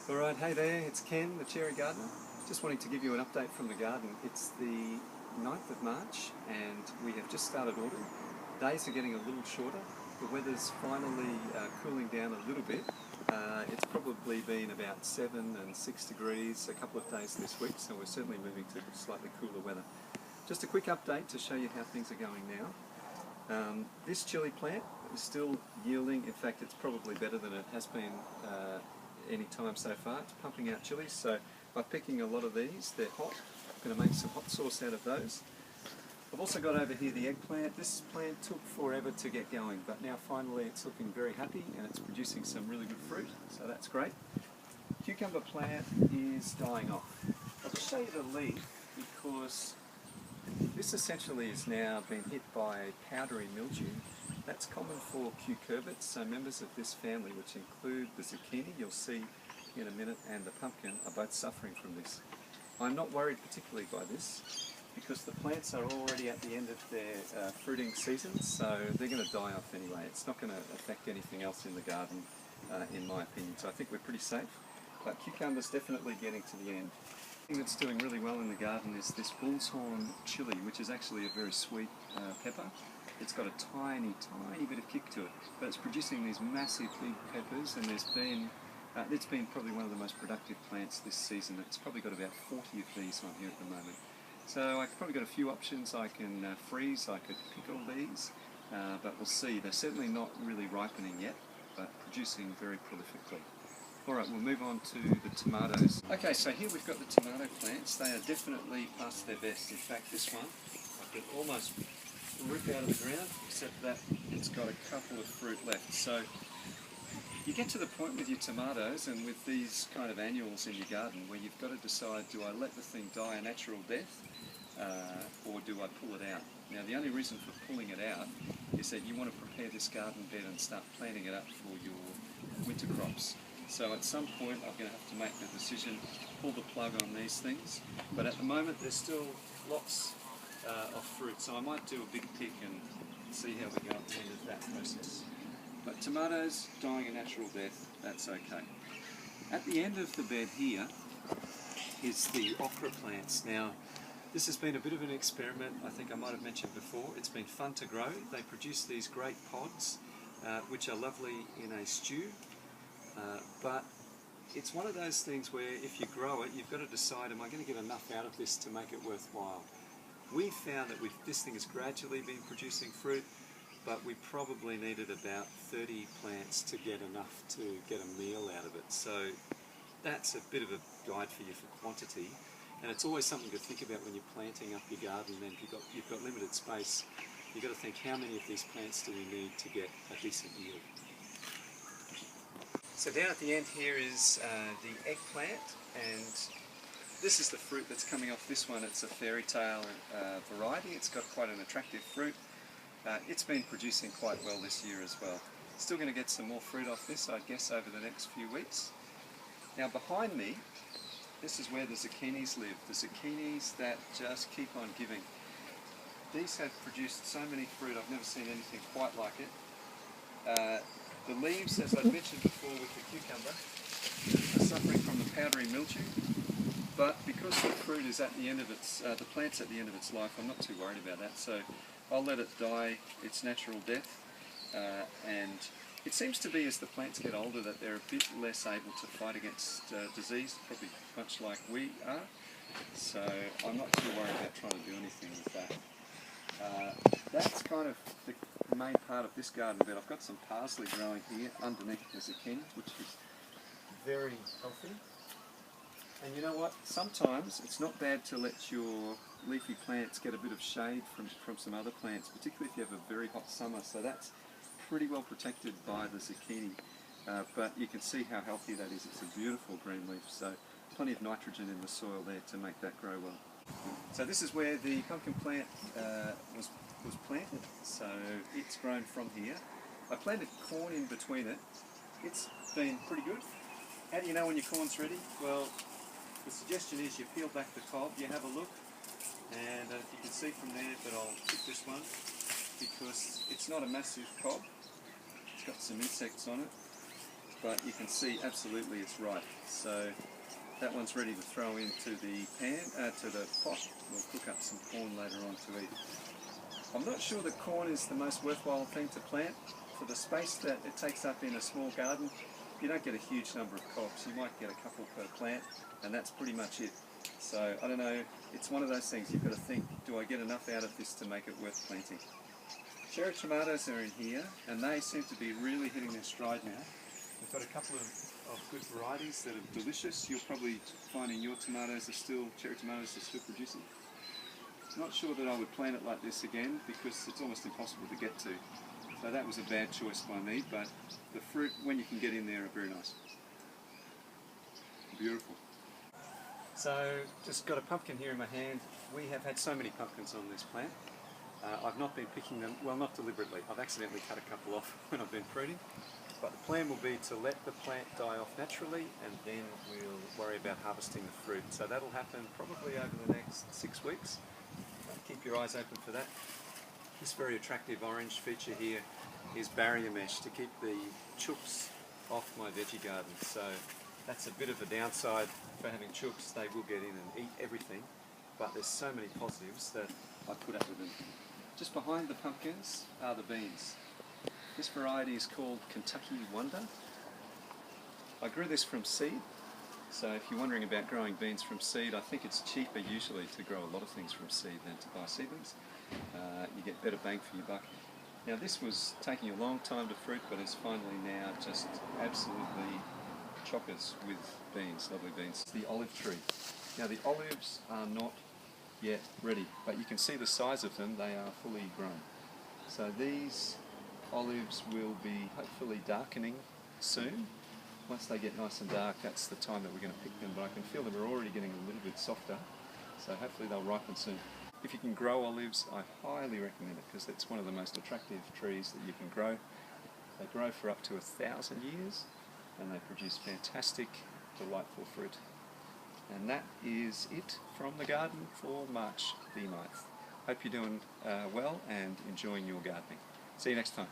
Alright, hey there, it's Ken, the Cherry Gardener. Just wanting to give you an update from the garden. It's the 9th of March and we have just started autumn. Days are getting a little shorter. The weather's finally cooling down a little bit. It's probably been about 7 and 6 degrees a couple of days this week, so we're certainly moving to slightly cooler weather. Just a quick update to show you how things are going now. This chili plant is still yielding. In fact, it's probably better than it has been any time so far. It's pumping out chilies, so by picking a lot of these, they're hot. I'm going to make some hot sauce out of those. I've also got over here the eggplant. This plant took forever to get going, but now finally it's looking very happy and it's producing some really good fruit, so that's great. Cucumber plant is dying off. I'll just show you the leaf because this essentially is now been hit by powdery mildew. That's common for cucurbits, so members of this family, which include the zucchini, you'll see in a minute, and the pumpkin, are both suffering from this. I'm not worried particularly by this because the plants are already at the end of their fruiting season, so they're going to die off anyway. It's not going to affect anything else in the garden, in my opinion, so I think we're pretty safe. But cucumber's definitely getting to the end. The thing that's doing really well in the garden is this bull's horn chili, which is actually a very sweet pepper. It's got a tiny, tiny bit of kick to it, but it's producing these massive big peppers, and it's been probably one of the most productive plants this season. It's probably got about 40 of these on here at the moment. So I've probably got a few options. I can freeze, I could pickle these, but we'll see. They're certainly not really ripening yet, but producing very prolifically. Alright, we'll move on to the tomatoes. Okay, so here we've got the tomato plants. They are definitely past their best. In fact, this one I could almost rip out of the ground, except that it's got a couple of fruit left. So you get to the point with your tomatoes and with these kind of annuals in your garden where you've got to decide, do I let the thing die a natural death or do I pull it out? Now the only reason for pulling it out is that you want to prepare this garden bed and start planting it up for your winter crops. So at some point I'm going to have to make the decision, pull the plug on these things, but at the moment there's still lots of fruit, so I might do a big pick and see how we go at the end of that process. But tomatoes dying a natural death, that's okay. At the end of the bed here is the okra plants. Now this has been a bit of an experiment. I think I might have mentioned before. It's been fun to grow. They produce these great pods which are lovely in a stew, but it's one of those things where if you grow it, you've got to decide, am I going to get enough out of this to make it worthwhile? We found that this thing has gradually been producing fruit, but we probably needed about 30 plants to get enough to get a meal out of it. So that's a bit of a guide for you for quantity, and it's always something to think about when you're planting up your garden. And you've got limited space, you've got to think, how many of these plants do we need to get a decent yield? So down at the end here is the eggplant, and this is the fruit that's coming off this one. It's a fairy tale variety. It's got quite an attractive fruit. It's been producing quite well this year as well. Still going to get some more fruit off this, I guess, over the next few weeks. Now behind me, this is where the zucchinis live. The zucchinis that just keep on giving. These have produced so many fruit, I've never seen anything quite like it. The leaves, as I mentioned before with the cucumber, are suffering from the powdery mildew. But because the fruit is at the end of the plant's at the end of its life, I'm not too worried about that. So I'll let it die its natural death. And it seems to be as the plants get older that they're a bit less able to fight against disease, probably much like we are. So I'm not too worried about trying to do anything with that. That's kind of the main part of this garden bed. I've got some parsley growing here underneath the zucchini, which is very healthy. And you know what, sometimes it's not bad to let your leafy plants get a bit of shade from some other plants, particularly if you have a very hot summer. So that's pretty well protected by the zucchini, but you can see how healthy that is. It's a beautiful green leaf, so plenty of nitrogen in the soil there to make that grow well. So this is where the pumpkin plant was planted, so it's grown from here. I planted corn in between it. It's been pretty good. How do you know when your corn's ready? Well, the suggestion is you peel back the cob, you have a look, and if you can see from there, but I'll pick this one because it's not a massive cob. It's got some insects on it. but you can see absolutely it's ripe. So that one's ready to throw into the to the pot. We'll cook up some corn later on to eat. I'm not sure that corn is the most worthwhile thing to plant. For the space that it takes up in a small garden, you don't get a huge number of cobs. You might get a couple per plant, and that's pretty much it. So I don't know, it's one of those things you've got to think, do I get enough out of this to make it worth planting? Cherry tomatoes are in here, and they seem to be really hitting their stride now. We've got a couple of good varieties that are delicious. You'll probably find in your tomatoes cherry tomatoes are still producing. Not sure that I would plant it like this again because it's almost impossible to get to. So that was a bad choice by me, but the fruit, when you can get in there, are very nice. Beautiful. So, just got a pumpkin here in my hand. We have had so many pumpkins on this plant. I've not been picking them, well, not deliberately. I've accidentally cut a couple off when I've been pruning. But the plan will be to let the plant die off naturally, and then we'll worry about harvesting the fruit. So that'll happen probably over the next 6 weeks. Keep your eyes open for that. This very attractive orange feature here is barrier mesh to keep the chooks off my veggie garden. So that's a bit of a downside for having chooks. They will get in and eat everything, but there's so many positives that I put up with them. Just behind the pumpkins are the beans. This variety is called Kentucky Wonder. I grew this from seed. So if you're wondering about growing beans from seed, I think it's cheaper usually to grow a lot of things from seed than to buy seedlings. You get better bang for your buck. Now this was taking a long time to fruit, but it's finally now just absolutely chockers with beans, lovely beans. It's the olive tree. Now the olives are not yet ready, but you can see the size of them, they are fully grown. So these olives will be hopefully darkening soon. Once they get nice and dark, that's the time that we're going to pick them, but I can feel them are already getting a little bit softer, so hopefully they'll ripen soon. If you can grow olives, I highly recommend it because it's one of the most attractive trees that you can grow. They grow for up to 1,000 years and they produce fantastic, delightful fruit. And that is it from the garden for March the 9th. Hope you're doing well and enjoying your gardening. See you next time.